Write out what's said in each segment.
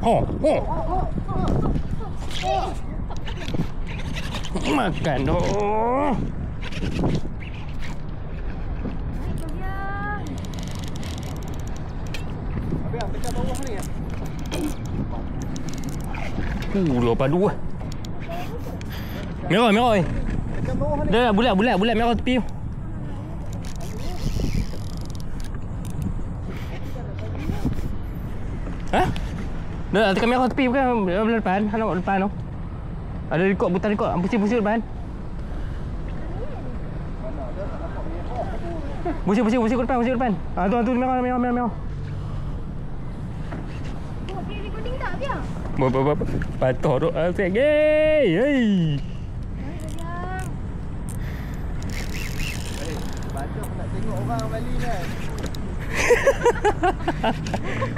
Oh. Makan tu. Abang tekan bawah ni ya. Dua padu ah. Merah. Tekan bawah ni. Dah bulat merah tepi tu. Ha? Dah tekan merah tepi bukan belah depan, nampak depan tu. Ada rekod butan rekod, pusing depan. Pusing ke depan. Ah tu merah. Recording tak dia? Patah tu asyik. Hey. Baca aku nak tengok orang Bali kan.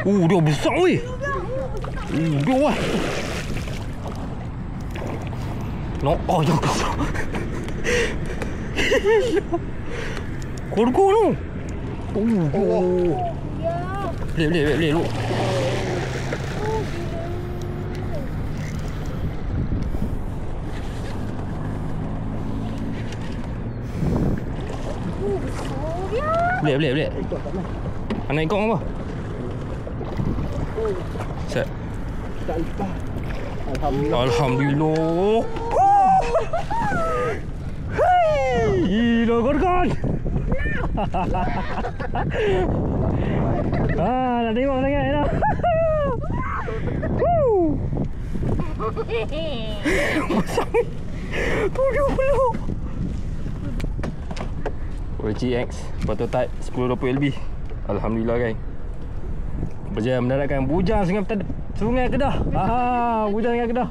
Dia besar weh. Dia lah. Yang besar. Korgo tu. Boleh lu. Boleh. Anak ikut apa? Set. Tak lepas. Alhamdulillah. Hei, gila korgon. Nak tengok sangat dah. Besar ni. 70. GX prototype 1020 LB. Alhamdulillah kan. Berjaya mendaratkan bujang Sungai Kedah. Bujang Sungai Kedah.